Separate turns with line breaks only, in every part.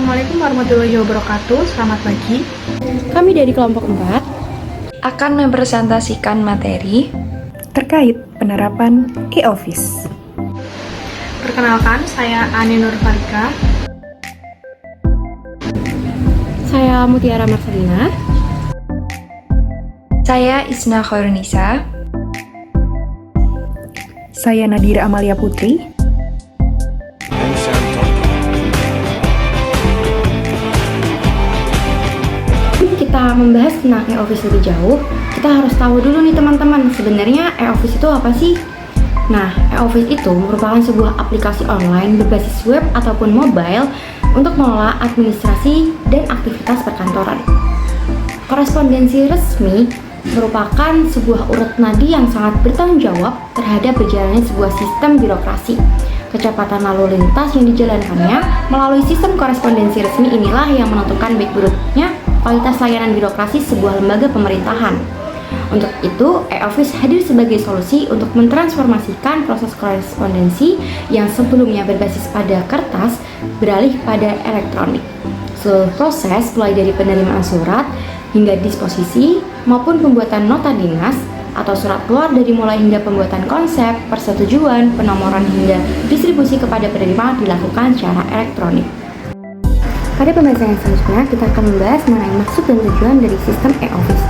Assalamualaikum warahmatullahi wabarakatuh. Selamat pagi.
Kami dari kelompok 4
akan mempresentasikan materi
terkait penerapan e-office.
Perkenalkan, saya Ani Nurfarika.
Saya Mutiara Marcelina.
Saya Isna Khairunisa.
Saya Nadira Amalia Putri.
Kita membahas tentang e-office lebih jauh, kita harus tahu dulu nih teman-teman, sebenarnya e-office itu apa sih? Nah, e-office itu merupakan sebuah aplikasi online berbasis web ataupun mobile untuk mengelola administrasi dan aktivitas perkantoran. Korespondensi resmi merupakan sebuah urut nadi yang sangat bertanggung jawab terhadap berjalannya sebuah sistem birokrasi. Kecepatan lalu lintas yang dijalankannya melalui sistem korespondensi resmi inilah yang menentukan baik buruknya kualitas layanan birokrasi sebuah lembaga pemerintahan. Untuk itu, e-office hadir sebagai solusi untuk mentransformasikan proses korespondensi yang sebelumnya berbasis pada kertas beralih pada elektronik. Seluruh proses mulai dari penerimaan surat hingga disposisi maupun pembuatan nota dinas atau surat keluar dari mulai hingga pembuatan konsep, persetujuan, penomoran hingga distribusi kepada penerima dilakukan secara elektronik. Pada pembahasan yang selanjutnya, kita akan membahas mengenai maksud dan tujuan dari sistem e-office.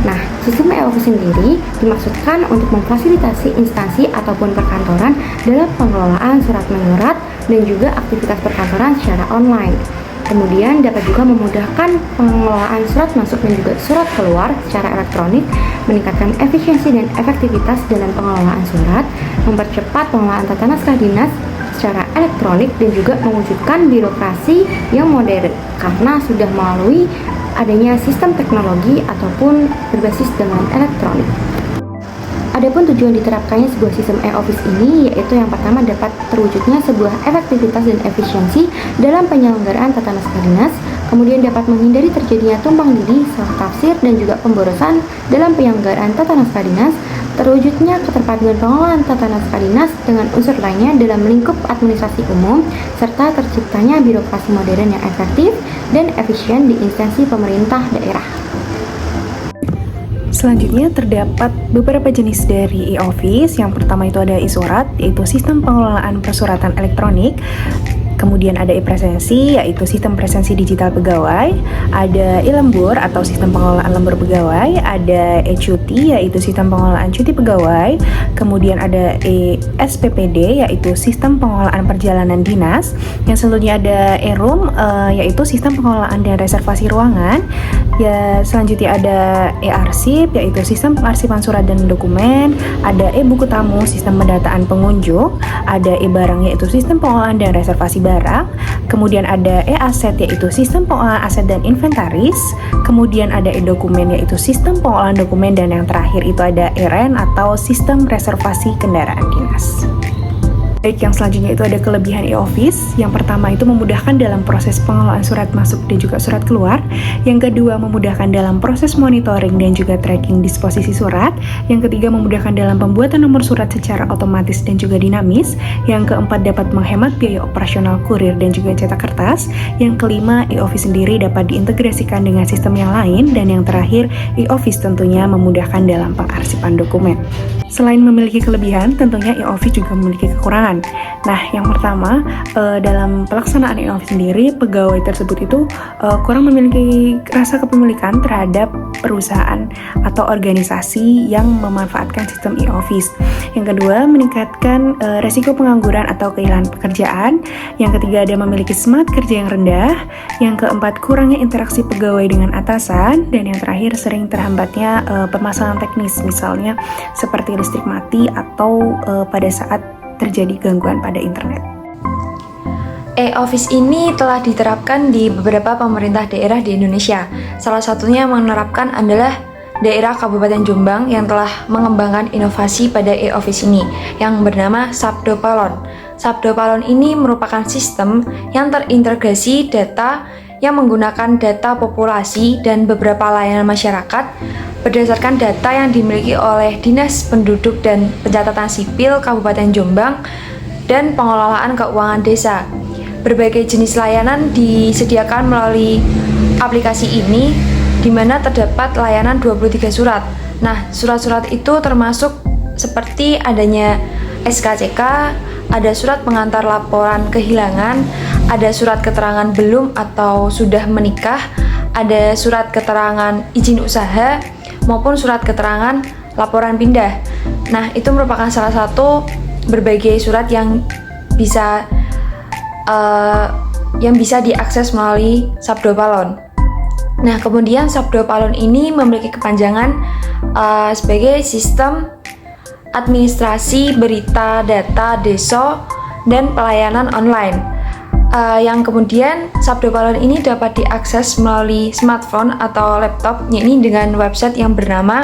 Nah, sistem e-office sendiri dimaksudkan untuk memfasilitasi instansi ataupun perkantoran dalam pengelolaan surat menyurat dan juga aktivitas perkantoran secara online. Kemudian dapat juga memudahkan pengelolaan surat masuk dan juga surat keluar secara elektronik, meningkatkan efisiensi dan efektivitas dalam pengelolaan surat, mempercepat pengelolaan tata naskah dinas secara elektronik, dan juga mewujudkan birokrasi yang modern karena sudah melalui adanya sistem teknologi ataupun berbasis dengan elektronik. Adapun tujuan diterapkannya sebuah sistem e-office ini yaitu yang pertama dapat terwujudnya sebuah efektivitas dan efisiensi dalam penyelenggaraan tata naskah dinas, kemudian dapat menghindari terjadinya tumpang tindih, salah tafsir, dan juga pemborosan dalam penyelenggaraan tata naskah dinas, terwujudnya keterpaduan pengelolaan tata naskah dinas dengan unsur lainnya dalam lingkup administrasi umum, serta terciptanya birokrasi modern yang efektif dan efisien di instansi pemerintah daerah.
Selanjutnya terdapat beberapa jenis dari e-office. Yang pertama itu ada e-surat, yaitu sistem pengelolaan persuratan elektronik. Kemudian ada e-presensi, yaitu sistem presensi digital pegawai. Ada e-lembur atau sistem pengelolaan lembur pegawai. Ada e-cuti, yaitu sistem pengelolaan cuti pegawai. Kemudian ada e-SPPD, yaitu sistem pengelolaan perjalanan dinas. Yang selanjutnya ada e-room, yaitu sistem pengelolaan dan reservasi ruangan. Ya, selanjutnya ada e-arsip, yaitu sistem pengarsipan surat dan dokumen. Ada e-buku tamu, sistem pendataan pengunjung. Ada e-barang, yaitu sistem pengelolaan dan reservasi barang. Kemudian ada e-aset, yaitu sistem pengelolaan aset dan inventaris. Kemudian ada e-dokumen, yaitu sistem pengelolaan dokumen. Dan yang terakhir itu ada e-ren atau sistem reservasi kendaraan dinas. Baik, yang selanjutnya itu ada kelebihan e-office. Yang pertama itu memudahkan dalam proses pengelolaan surat masuk dan juga surat keluar. Yang kedua, memudahkan dalam proses monitoring dan juga tracking disposisi surat. Yang ketiga, memudahkan dalam pembuatan nomor surat secara otomatis dan juga dinamis. Yang keempat, dapat menghemat biaya operasional kurir dan juga cetak kertas. Yang kelima, e-office sendiri dapat diintegrasikan dengan sistem yang lain. Dan yang terakhir, e-office tentunya memudahkan dalam pengarsipan dokumen. Selain memiliki kelebihan, tentunya e-office juga memiliki kekurangan. Nah, yang pertama, dalam pelaksanaan e-office sendiri, pegawai tersebut itu kurang memiliki rasa kepemilikan terhadap perusahaan atau organisasi yang memanfaatkan sistem e-office. Yang kedua, meningkatkan resiko pengangguran atau kehilangan pekerjaan. Yang ketiga, ada memiliki semangat kerja yang rendah. Yang keempat, kurangnya interaksi pegawai dengan atasan. Dan yang terakhir, sering terhambatnya permasalahan teknis, misalnya seperti listrik mati atau pada saat terjadi gangguan pada internet.
E-office ini telah diterapkan di beberapa pemerintah daerah di Indonesia. Salah satunya yang menerapkan adalah daerah Kabupaten Jombang yang telah mengembangkan inovasi pada e-office ini yang bernama Sabdopalon. Sabdopalon ini merupakan sistem yang terintegrasi data yang menggunakan data populasi dan beberapa layanan masyarakat berdasarkan data yang dimiliki oleh Dinas Penduduk dan Pencatatan Sipil Kabupaten Jombang dan Pengelolaan Keuangan Desa. berbagai jenis layanan disediakan melalui aplikasi ini, di mana terdapat layanan 23 surat. Nah, surat-surat itu termasuk seperti adanya SKCK, ada surat pengantar laporan kehilangan, ada surat keterangan belum atau sudah menikah, ada surat keterangan izin usaha, maupun surat keterangan laporan pindah. Nah, itu merupakan salah satu berbagai surat yang bisa diakses melalui Sabdo Palon. Nah, kemudian Sabdo Palon ini memiliki kepanjangan sebagai sistem administrasi berita data desa dan pelayanan online. Yang kemudian Sabdo Palon ini dapat diakses melalui smartphone atau laptop, yakni dengan website yang bernama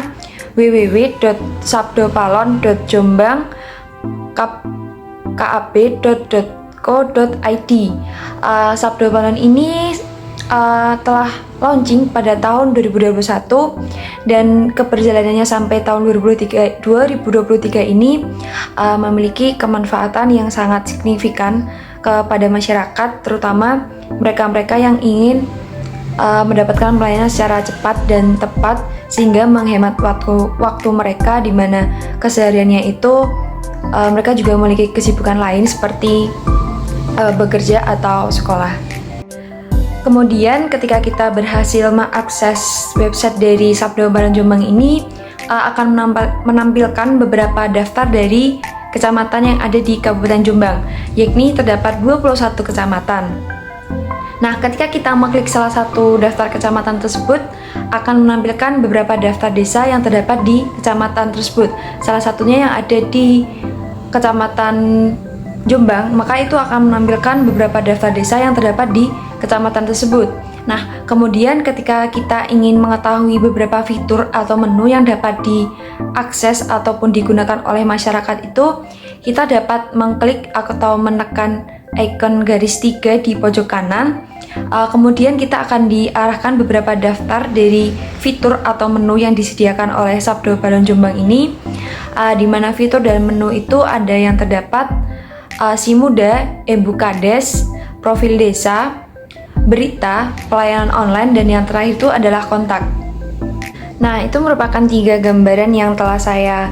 www.sabdopalon.jombang.kab.co.id. Sabdo Palon ini telah launching pada tahun 2021 dan keberjalanannya sampai tahun 2023 ini memiliki kemanfaatan yang sangat signifikan kepada masyarakat, terutama mereka-mereka yang ingin mendapatkan pelayanan secara cepat dan tepat sehingga menghemat waktu mereka, di mana kesehariannya itu mereka juga memiliki kesibukan lain seperti bekerja atau sekolah. Kemudian ketika kita berhasil mengakses website dari Sabdo Palon Jombang ini akan menampilkan beberapa daftar dari kecamatan yang ada di Kabupaten Jombang, yakni terdapat 21 kecamatan. Nah, ketika kita mengklik salah satu daftar kecamatan tersebut, akan menampilkan beberapa daftar desa yang terdapat di kecamatan tersebut. Salah satunya yang ada di Kecamatan Jombang, maka itu akan menampilkan beberapa daftar desa yang terdapat di kecamatan tersebut. Nah, kemudian ketika kita ingin mengetahui beberapa fitur atau menu yang dapat diakses ataupun digunakan oleh masyarakat itu, kita dapat mengklik atau menekan icon garis 3 di pojok kanan. Kemudian kita akan diarahkan beberapa daftar dari fitur atau menu yang disediakan oleh Sabdo Palon Jombang ini, di mana fitur dan menu itu ada yang terdapat Si Muda, e-Bukades, profil desa, berita, pelayanan online, dan yang terakhir itu adalah kontak. Nah, itu merupakan 3 gambaran yang telah saya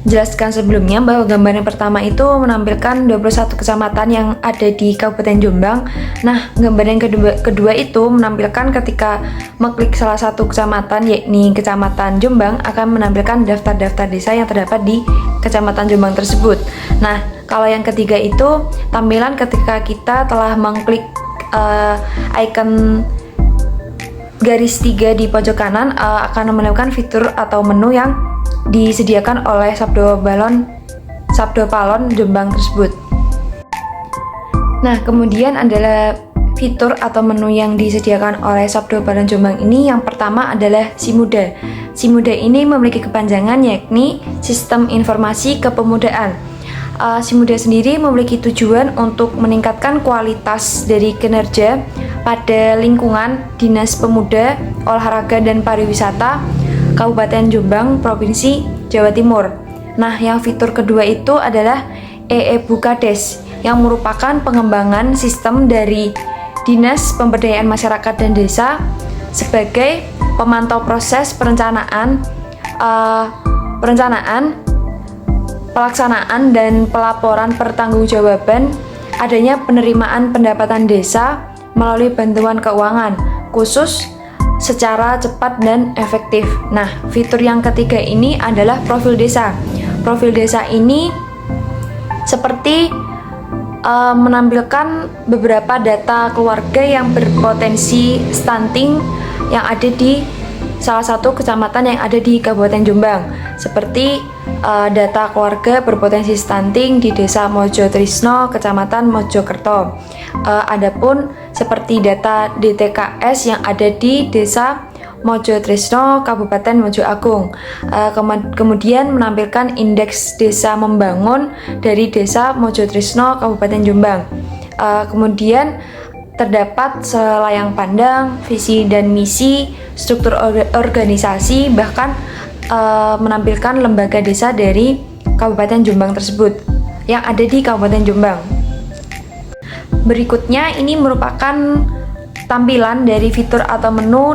jelaskan sebelumnya, bahwa gambaran pertama itu menampilkan 21 kecamatan yang ada di Kabupaten Jombang. Nah, gambaran kedua itu menampilkan ketika mengklik salah satu kecamatan, yakni Kecamatan Jombang, akan menampilkan daftar-daftar desa yang terdapat di Kecamatan Jombang tersebut. Nah, kalau yang ketiga itu tampilan ketika kita telah mengklik icon garis 3 di pojok kanan akan menemukan fitur atau menu yang disediakan oleh Sabdo Palon Jombang tersebut. Nah, kemudian adalah fitur atau menu yang disediakan oleh Sabdo Palon Jombang ini. Yang pertama adalah Si Muda. Si Muda ini memiliki kepanjangan yakni Sistem Informasi Kepemudaan. Si Muda sendiri memiliki tujuan untuk meningkatkan kualitas dari kinerja pada lingkungan Dinas Pemuda, Olahraga dan Pariwisata Kabupaten Jombang, Provinsi Jawa Timur. Nah, yang fitur kedua itu adalah e-Bukades, yang merupakan pengembangan sistem dari Dinas Pemberdayaan Masyarakat dan Desa sebagai pemantau proses perencanaan, pelaksanaan dan pelaporan pertanggungjawaban adanya penerimaan pendapatan desa melalui bantuan keuangan khusus secara cepat dan efektif. Nah, fitur yang ketiga ini adalah profil desa. Profil desa ini seperti menampilkan beberapa data keluarga yang berpotensi stunting yang ada di salah satu kecamatan yang ada di Kabupaten Jombang, seperti data keluarga berpotensi stunting di Desa Mojo Trisno, Kecamatan Mojokerto. Adapun seperti data DTKS yang ada di Desa Mojo Trisno, Kabupaten Mojo Agung. Kemudian menampilkan indeks desa membangun dari Desa Mojo Trisno, Kabupaten Jombang. Kemudian terdapat selayang pandang, visi dan misi, struktur organisasi, bahkan menampilkan lembaga desa dari Kabupaten Jombang tersebut yang ada di Kabupaten Jombang. Berikutnya ini merupakan tampilan dari fitur atau menu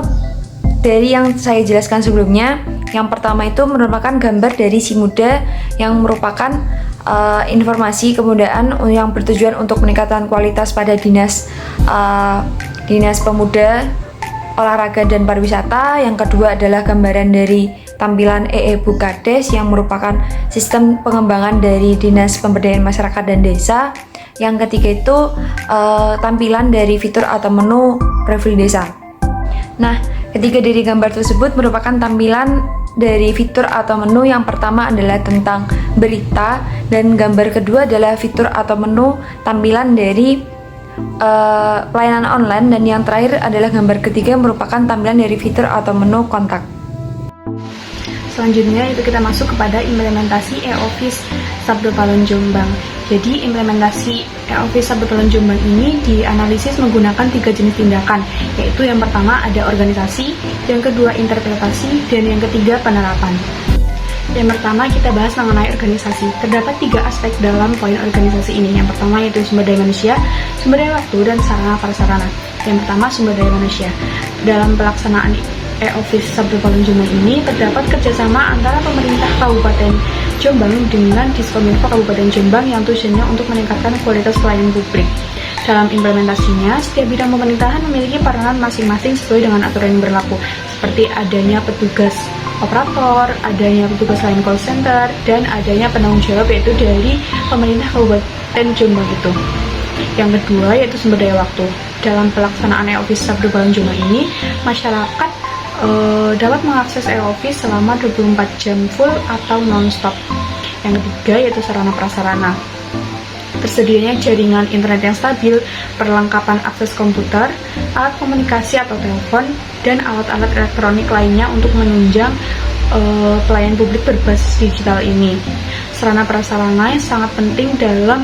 dari yang saya jelaskan sebelumnya. Yang pertama itu merupakan gambar dari si muda yang merupakan informasi kemudahan yang bertujuan untuk meningkatkan kualitas pada dinas pemuda, olahraga dan pariwisata. Yang kedua adalah gambaran dari tampilan Bukades yang merupakan sistem pengembangan dari Dinas Pemberdayaan Masyarakat dan Desa. Yang ketiga itu tampilan dari fitur atau menu profil desa. Nah, ketiga dari gambar tersebut merupakan tampilan dari fitur atau menu. Yang pertama adalah tentang berita, dan gambar kedua adalah fitur atau menu tampilan dari pelayanan online, dan yang terakhir adalah gambar ketiga merupakan tampilan dari fitur atau menu kontak.
Selanjutnya itu kita masuk kepada implementasi e-office Sabdo Palon Jombang. Jadi implementasi e-office Sabdo Palon Jombang ini dianalisis menggunakan 3 jenis tindakan, yaitu yang pertama ada organisasi, yang kedua interpretasi, dan yang ketiga penerapan. Yang pertama kita bahas mengenai organisasi. Terdapat 3 aspek dalam poin organisasi ini. Yang pertama yaitu sumber daya manusia, sumber daya waktu, dan sarana prasarana. Yang pertama sumber daya manusia. Dalam pelaksanaan e-office Sabdo Palon Jombang ini terdapat kerjasama antara pemerintah Kabupaten Jombang dengan Diskominfo Kabupaten Jombang yang tujuannya untuk meningkatkan kualitas pelayanan publik. Dalam implementasinya, setiap bidang pemerintahan memiliki peranan masing-masing sesuai dengan aturan yang berlaku, seperti adanya petugas operator, adanya petugas lain call center, dan adanya penanggung jawab yaitu dari pemerintah Kabupaten Jombang itu. Yang kedua yaitu sumber daya waktu. Dalam pelaksanaan e-office Sabdo Palon Jombang ini, masyarakat dapat mengakses e-office selama 24 jam full atau non-stop. Yang ketiga yaitu sarana prasarana. Tersedianya jaringan internet yang stabil, perlengkapan akses komputer, alat komunikasi atau telepon, dan alat-alat elektronik lainnya untuk menunjang pelayanan publik berbasis digital ini. Sarana prasarana yang sangat penting dalam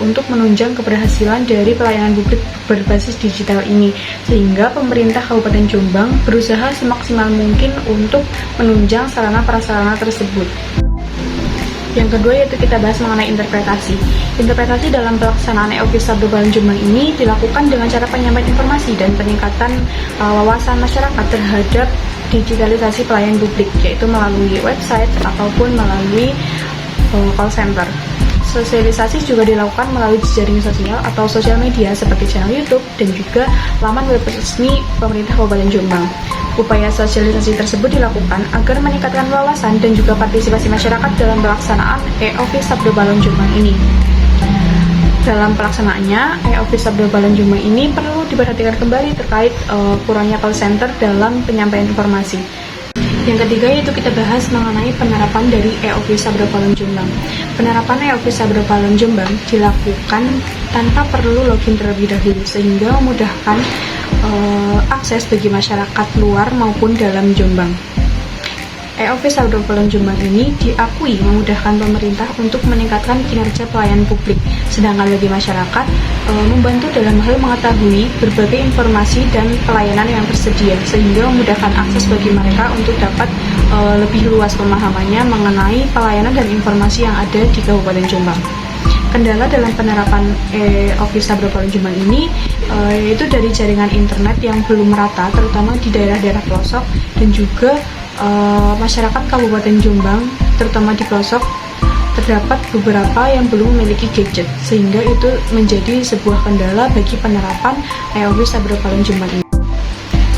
untuk menunjang keberhasilan dari pelayanan publik berbasis digital ini, sehingga pemerintah Kabupaten Jombang berusaha semaksimal mungkin untuk menunjang sarana prasarana tersebut. Yang kedua yaitu kita bahas mengenai interpretasi. Interpretasi dalam pelaksanaan e-office Sabdo Palon Jombang ini dilakukan dengan cara penyampaian informasi dan peningkatan wawasan masyarakat terhadap digitalisasi pelayanan publik, yaitu melalui website ataupun melalui call center. Sosialisasi juga dilakukan melalui jejaring sosial atau sosial media seperti channel YouTube dan juga laman web resmi pemerintah Kabupaten Jombang. Upaya sosialisasi tersebut dilakukan agar meningkatkan wawasan dan juga partisipasi masyarakat dalam pelaksanaan e-office Sabdo Palon Jombang ini. Dalam pelaksanaannya, e-office Sabdo Palon Jombang ini perlu diperhatikan kembali terkait kurangnya call center dalam penyampaian informasi. Yang ketiga yaitu kita bahas mengenai penerapan dari e-office Sabdo Palon Jombang. Penerapan e-office Sabdo Palon Jombang dilakukan tanpa perlu login terlebih dahulu, sehingga memudahkan akses bagi masyarakat luar maupun dalam Jombang. E-office Sabdo Palon Jombang ini diakui memudahkan pemerintah untuk meningkatkan kinerja pelayanan publik, sedangkan bagi masyarakat membantu dalam hal mengetahui berbagai informasi dan pelayanan yang tersedia, sehingga memudahkan akses bagi mereka untuk dapat lebih luas pemahamannya mengenai pelayanan dan informasi yang ada di Kabupaten Jombang. Kendala dalam penerapan e-office Sabdo Palon Jombang ini yaitu dari jaringan internet yang belum merata, terutama di daerah-daerah pelosok, dan juga masyarakat Kabupaten Jombang, terutama di pelosok, terdapat beberapa yang belum memiliki gadget, sehingga itu menjadi sebuah kendala bagi penerapan e-office Sabdo Palon Jombang ini.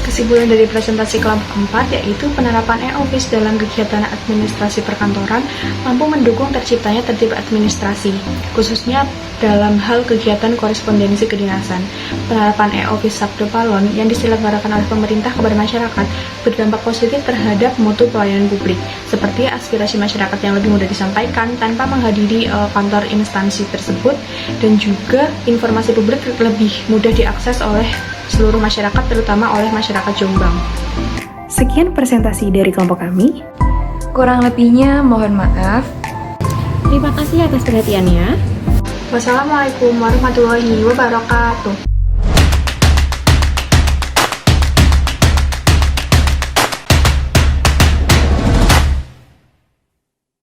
Kesimpulan dari presentasi kelompok 4 yaitu penerapan e-office dalam kegiatan administrasi perkantoran mampu mendukung terciptanya tertib administrasi, khususnya dalam hal kegiatan korespondensi kedinasan. Penerapan e-office Sabdo Palon yang diselenggarakan oleh pemerintah kepada masyarakat berdampak positif terhadap mutu pelayanan publik, seperti aspirasi masyarakat yang lebih mudah disampaikan tanpa menghadiri kantor instansi tersebut, dan juga informasi publik lebih mudah diakses oleh seluruh masyarakat, terutama oleh masyarakat Jombang.
Sekian presentasi dari kelompok kami.
Kurang lebihnya mohon maaf.
Terima kasih atas perhatiannya.
Wassalamualaikum warahmatullahi wabarakatuh.